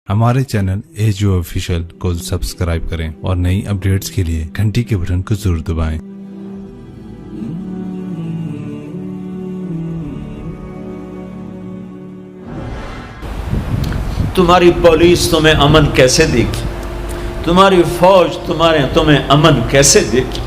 ہمارے channel AGO official کو subscribe کریں اور نئی اپڈیٹس کے لیے گھنٹی کے بٹن کو ضرور دبائیں۔ تمہاری پولیس تمہیں امن کیسے دے گی؟ تمہاری فوج تمہیں امن کیسے دے گی؟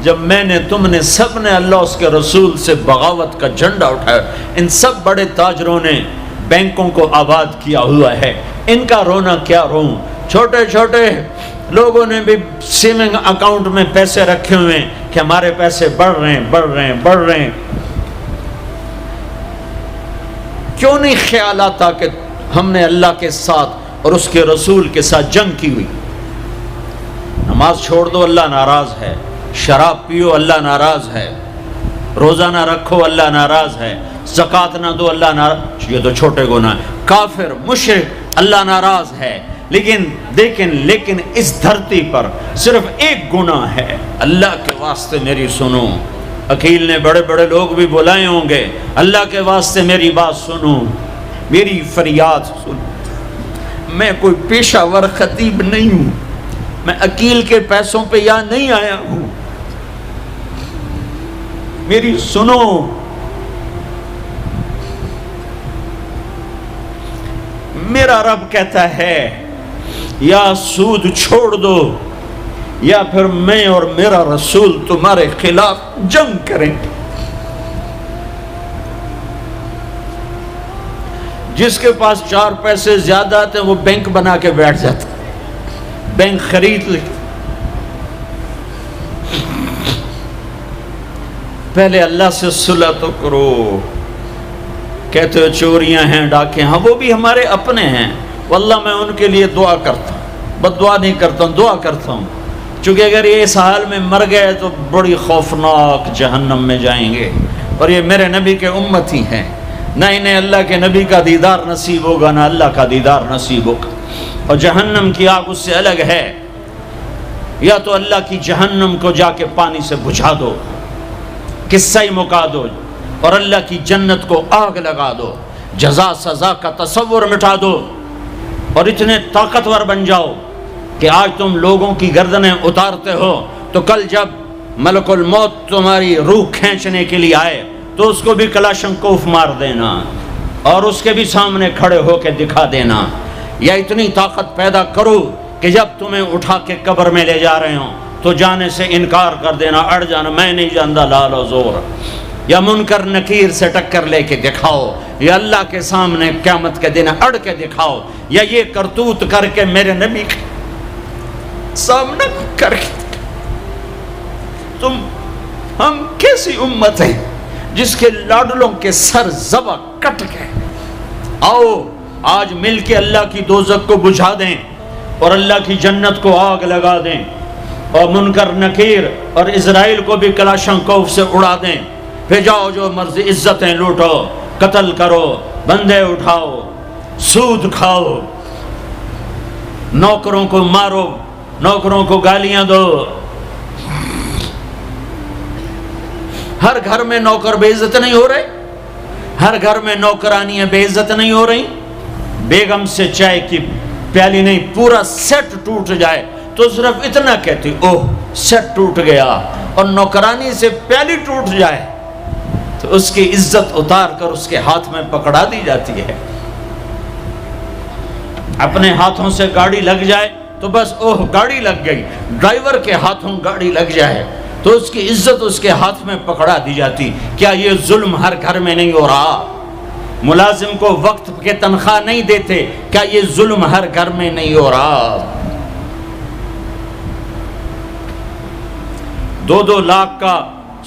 جب تم نے سب نے اللہ اس کے رسول سے بغاوت کا جھنڈا اٹھایا، ان سب بڑے تاجروں نے بینکوں کو آباد کیا ہوا ہے، ان کا رونا کیا روں؟ چھوٹے چھوٹے لوگوں نے بھی سیونگ اکاؤنٹ میں پیسے رکھے ہوئے ہیں کہ ہمارے پیسے بڑھ رہے ہیں۔ کیوں نہیں خیال آتا کہ ہم نے اللہ کے ساتھ اور اس کے رسول کے ساتھ جنگ کی ہوئی؟ نماز چھوڑ دو، اللہ ناراض ہے۔ شراب پیو، اللہ ناراض ہے۔ روزہ نہ رکھو، اللہ ناراض ہے۔ زکوٰۃ نہ دو، اللہ ناراض۔ یہ تو چھوٹے گناہ ہیں۔ کافر، مشرک، اللہ ناراض ہے۔ لیکن اس دھرتی پر صرف ایک گناہ ہے۔ اللہ کے واسطے میری سنو۔ عقیل نے بڑے بڑے لوگ بھی بلائے ہوں گے، اللہ کے واسطے میری بات سنو، میری فریاد سنو۔ میں کوئی پیشہ ور خطیب نہیں ہوں، میں عقیل کے پیسوں پہ یہاں نہیں آیا ہوں، میری سنو۔ میرا رب کہتا ہے یا سود چھوڑ دو یا پھر میں اور میرا رسول تمہارے خلاف جنگ کریں گے۔ جس کے پاس 4 پیسے زیادہ آتے وہ بینک بنا کے بیٹھ جاتا، بینک خرید لے۔ پہلے اللہ سے صلح تو کرو۔ کہتے ہو چوریاں ہیں، ڈاکے ہیں، وہ بھی ہمارے اپنے ہیں۔ واللہ میں ان کے لیے دعا کرتا ہوں، بد دعا نہیں کرتا ہوں، دعا کرتا ہوں، چونکہ اگر یہ اس حال میں مر گئے تو بڑی خوفناک جہنم میں جائیں گے، اور یہ میرے نبی کے امتی ہیں، نہ انہیں اللہ کے نبی کا دیدار نصیب ہوگا نہ اللہ کا دیدار نصیب ہوگا، اور جہنم کی آگ اس سے الگ ہے۔ یا تو اللہ کی جہنم کو جا کے پانی سے بجھا دو، قصہ ہی مکا دو، اور اللہ کی جنت کو آگ لگا دو، جزا سزا کا تصور مٹا دو، اور اتنے طاقتور بن جاؤ کہ آج تم لوگوں کی گردنیں اتارتے ہو تو کل جب ملک الموت تمہاری روح کھینچنے کے لیے آئے تو اس کو بھی کلاشنکوف مار دینا اور اس کے بھی سامنے کھڑے ہو کے دکھا دینا۔ یا اتنی طاقت پیدا کرو کہ جب تمہیں اٹھا کے قبر میں لے جا رہے ہوں تو جانے سے انکار کر دینا، اڑ جانا، میں نہیں جانتا لال و زور۔ یا منکر نکیر سے ٹکر لے کے دکھاؤ، یا اللہ کے سامنے قیامت کے دن اڑ کے دکھاؤ، یا یہ کرتوت کر کے میرے نبی کے سامنے کر کے۔ ہم کیسی امت ہیں جس کے لاڈلوں کے سر ذبح کٹ گئے؟ آؤ آج مل کے اللہ کی دوزخ کو بجھا دیں اور اللہ کی جنت کو آگ لگا دیں، اور منکر نکیر اور اسرائیل کو بھی کلاشنکوف سے اڑا دیں۔ پھر جاؤ جو مرضی عزتیں لوٹو، قتل کرو، بندے اٹھاؤ، سود کھاؤ، نوکروں کو مارو، نوکروں کو گالیاں دو۔ ہر گھر میں نوکر بے عزت نہیں ہو رہے، ہر گھر میں نوکرانیاں بے عزت نہیں ہو رہی۔ بیگم سے چائے کی پیالی نہیں، پورا سیٹ ٹوٹ جائے تو صرف اتنا کہتی، اوہ سیٹ ٹوٹ گیا، اور نوکرانی سے پیالی ٹوٹ جائے تو اس کی عزت اتار کر اس کے ہاتھ میں پکڑا دی جاتی ہے۔ اپنے ہاتھوں سے گاڑی لگ جائے تو بس اوہ گاڑی لگ گئی، ڈرائیور کے ہاتھوں گاڑی لگ جائے تو اس کی عزت اس کے ہاتھ میں پکڑا دی جاتی۔ کیا یہ ظلم ہر گھر میں نہیں ہو رہا؟ ملازم کو وقت کے تنخواہ نہیں دیتے، کیا یہ ظلم ہر گھر میں نہیں ہو رہا؟ 2 لاکھ کا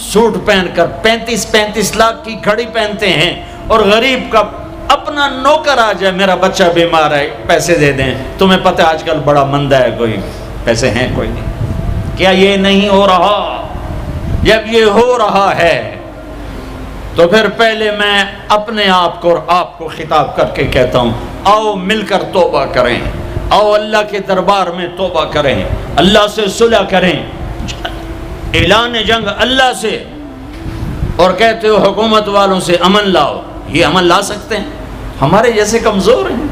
سوٹ پہن کر 35 لاکھ کی گھڑی پہنتے ہیں، اور غریب کا اپنا نوکر آ جائے، میرا بچہ بیمار ہے پیسے دے دیں، تمہیں پتہ آج کل بڑا مندہ ہے، کوئی پیسے ہیں کوئی نہیں۔ کیا یہ نہیں ہو رہا؟ جب یہ ہو رہا ہے تو پھر پہلے میں اپنے آپ کو اور آپ کو خطاب کر کے کہتا ہوں، آؤ مل کر توبہ کریں، آؤ اللہ کے دربار میں توبہ کریں، اللہ سے صلح کریں، اعلان جنگ اللہ سے، اور کہتے ہو حکومت والوں سے امن لاؤ، یہ امن لا سکتے ہیں؟ ہمارے جیسے کمزور ہیں،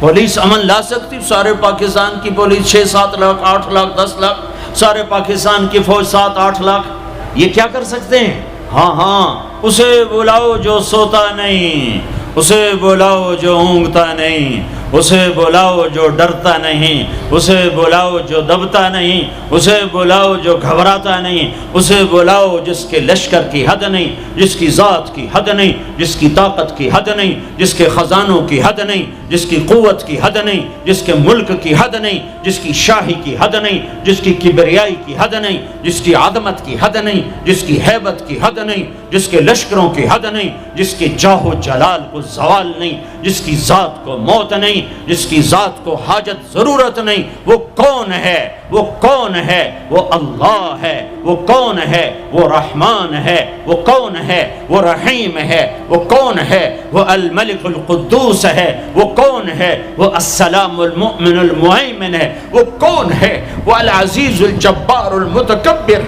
پولیس امن لا سکتی؟ سارے پاکستان کی پولیس 6-7 لاکھ 8 لاکھ 10 لاکھ، سارے پاکستان کی فوج 7-8 لاکھ، یہ کیا کر سکتے ہیں؟ ہاں اسے بلاؤ جو سوتا نہیں، اسے بلاؤ جو اونگتا نہیں، اسے بلاؤ جو ڈرتا نہیں، اسے بلاؤ جو دبتا نہیں، اسے بلاؤ جو گھبراتا نہیں، اسے بلاؤ جس کے لشکر کی حد نہیں، جس کی ذات کی حد نہیں، جس کی طاقت کی حد نہیں، جس کے خزانوں کی حد نہیں، جس کی قوت کی حد نہیں، جس کے ملک کی حد نہیں، جس کی شاہی کی حد نہیں، جس کی کبریائی کی حد نہیں، جس کی عظمت کی حد نہیں، جس کی ہیبت کی حد نہیں، جس کے لشکروں کی حد نہیں، جس کے جاہ و جلال کو زوال نہیں، جس کی ذات کو موت نہیں، جس کی ذات کو حاجت ضرورت نہیں۔ وہ کون ہے؟ وہ کون ہے؟ وہ اللہ ہے۔ وہ کون ہے؟ وہ رحمان ہے۔ وہ کون ہے؟ وہ رحیم ہے۔ وہ کون ہے؟ وہ الملک القدوس ہے۔ وہ کون ہے؟ وہ السلام المؤمن المہیمن ہے۔ وہ کون ہے؟ وہ العزیز الجبار المتکبر۔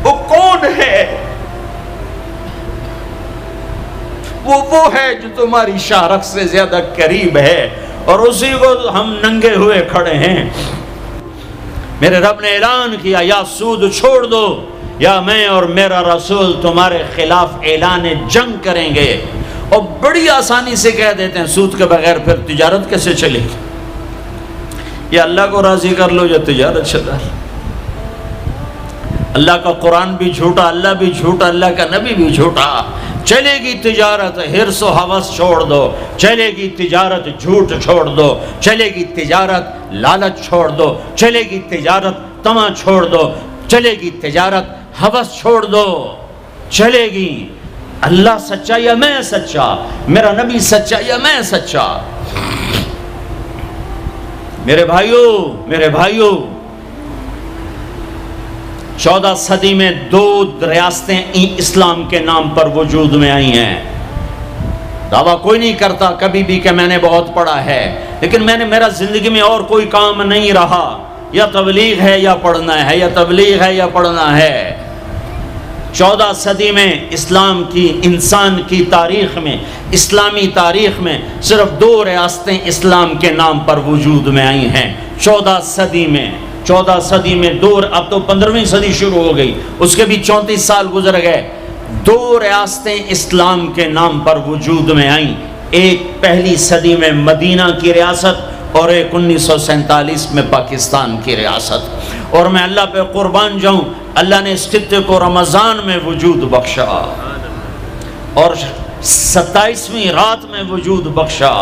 وہ کون ہے؟ وہ ہے جو تمہاری شارخ سے زیادہ قریب ہے، اور اسی کو ہم ننگے ہوئے کھڑے ہیں۔ میرے رب نے اعلان کیا، یا سود چھوڑ دو یا میں اور میرا رسول تمہارے خلاف اعلان جنگ کریں گے۔ اور بڑی آسانی سے کہہ دیتے ہیں سود کے بغیر پھر تجارت کیسے چلے گی؟ یا اللہ کو راضی کر لو یا تجارت چلا۔ اللہ کا قرآن بھی جھوٹا، اللہ بھی جھوٹا، اللہ کا نبی بھی جھوٹا۔ چلے گی تجارت، حرص و ہوس چھوڑ دو، چلے گی تجارت، جھوٹ چھوڑ دو، چلے گی تجارت، لالچ چھوڑ دو، چلے گی تجارت، طمع چھوڑ دو، چلے گی تجارت، ہوس چھوڑ دو، چلے گی۔ اللہ سچا یا میں سچا؟ میرا نبی سچا یا میں سچا؟ میرے بھائیوں 14 صدی میں 2 ریاستیں اسلام کے نام پر وجود میں آئی ہیں۔ دعویٰ کوئی نہیں کرتا کبھی بھی کہ میں نے بہت پڑھا ہے، لیکن میرا زندگی میں اور کوئی کام نہیں رہا، یا تبلیغ ہے یا پڑھنا ہے، یا تبلیغ ہے یا پڑھنا ہے۔ 14 صدی میں اسلام کی، انسان کی تاریخ میں، اسلامی تاریخ میں صرف 2 ریاستیں اسلام کے نام پر وجود میں آئی ہیں 14 صدی میں۔ 14 صدی میں 2، اب تو 15ویں صدی شروع ہو گئی، اس کے بھی 34 سال گزر گئے۔ 2 ریاستیں اسلام کے نام پر وجود میں آئیں، ایک پہلی صدی میں مدینہ کی ریاست اور ایک 1947 میں پاکستان کی ریاست۔ اور میں اللہ پہ قربان جاؤں، اللہ نے اس خطے کو رمضان میں وجود بخشا اور 27ویں رات میں وجود بخشا۔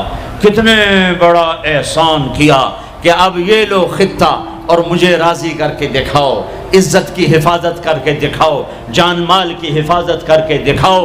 کتنے بڑا احسان کیا کہ اب یہ لو خطہ، اور مجھے راضی کر کے دکھاؤ، عزت کی حفاظت کر کے دکھاؤ، جان مال کی حفاظت کر کے دکھاؤ،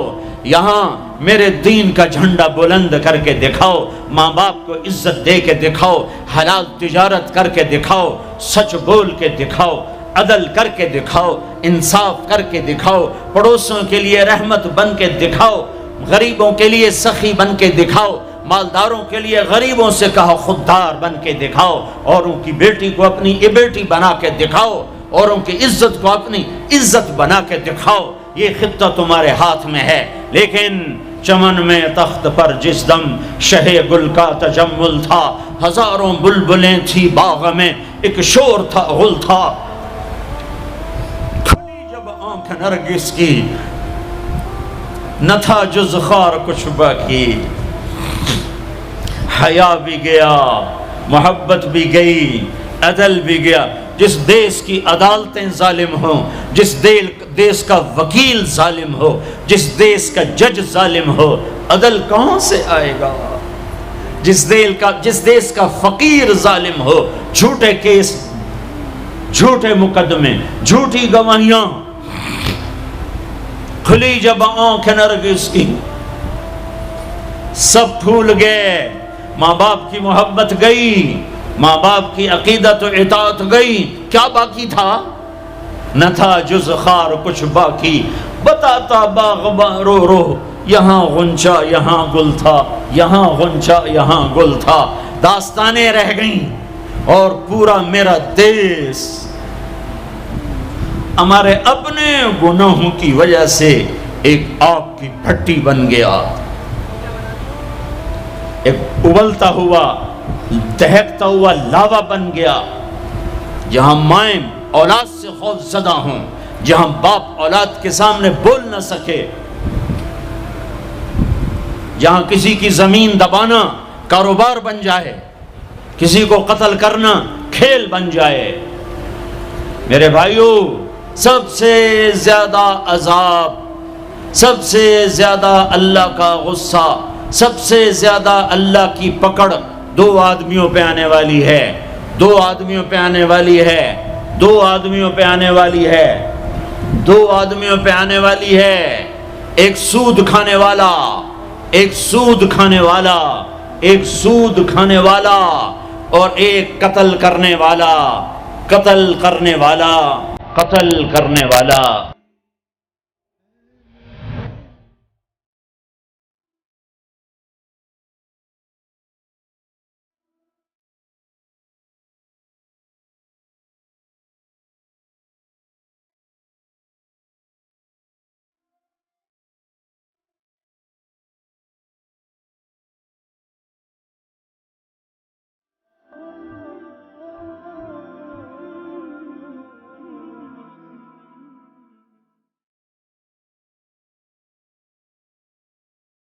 یہاں میرے دین کا جھنڈا بلند کر کے دکھاؤ، ماں باپ کو عزت دے کے دکھاؤ، حلال تجارت کر کے دکھاؤ، سچ بول کے دکھاؤ، عدل کر کے دکھاؤ، انصاف کر کے دکھاؤ، پڑوسوں کے لیے رحمت بن کے دکھاؤ، غریبوں کے لیے سخی بن کے دکھاؤ، مالداروں کے لیے غریبوں سے کہا خوددار بن کے دکھاؤ، اوروں کی بیٹی کو اپنی بیٹی بنا کے دکھاؤ، اوروں کی عزت کو اپنی عزت بنا کے دکھاؤ۔ یہ خطہ تمہارے ہاتھ میں ہے، لیکن چمن میں تخت پر جس دم شہ گل کا تجمل تھا، ہزاروں بلبلیں تھی باغ میں، ایک شور تھا غل تھا، کھلی جب آنکھ نرگس کی، نہ تھا جز خار کچھ باقی۔ حیا بھی گیا، محبت بھی گئی، عدل بھی گیا۔ جس دیس کی عدالتیں ظالم ہوں، جس دیس کا وکیل ظالم ہو، جس دیس کا جج ظالم ہو، عدل کہاں سے آئے گا؟ جس دیس کا فقیر ظالم ہو، جھوٹے کیس، جھوٹے مقدمے، جھوٹی گواہیاں، کھلی جب آنکھ نرگس کی، سب پھول گئے، ماں باپ کی محبت گئی، ماں باپ کی عقیدت و اطاعت گئی، کیا باقی تھا؟ نہ تھا جز خار کچھ باقی، بتاتا باغباں رو رو، یہاں غنچہ یہاں گل تھا، یہاں غنچہ یہاں گل تھا۔ داستانیں رہ گئیں اور پورا میرا دیس ہمارے اپنے گناہوں کی وجہ سے ایک آگ کی بھٹی بن گیا۔ ایک ابلتا ہوا دہکتا ہوا لاوا بن گیا، جہاں مائیں اولاد سے خوف زدہ ہوں، جہاں باپ اولاد کے سامنے بول نہ سکے، جہاں کسی کی زمین دبانا کاروبار بن جائے، کسی کو قتل کرنا کھیل بن جائے۔ میرے بھائیوں، سب سے زیادہ عذاب، سب سے زیادہ اللہ کا غصہ، سب سے زیادہ اللہ کی پکڑ دو آدمیوں پہ آنے والی ہے، دو آدمیوں پہ آنے والی ہے، دو آدمیوں پہ آنے والی ہے، دو آدمیوں پہ آنے والی ہے۔ ایک سود کھانے والا، ایک سود کھانے والا، ایک سود کھانے والا، اور ایک قتل کرنے والا، قتل کرنے والا، قتل کرنے والا۔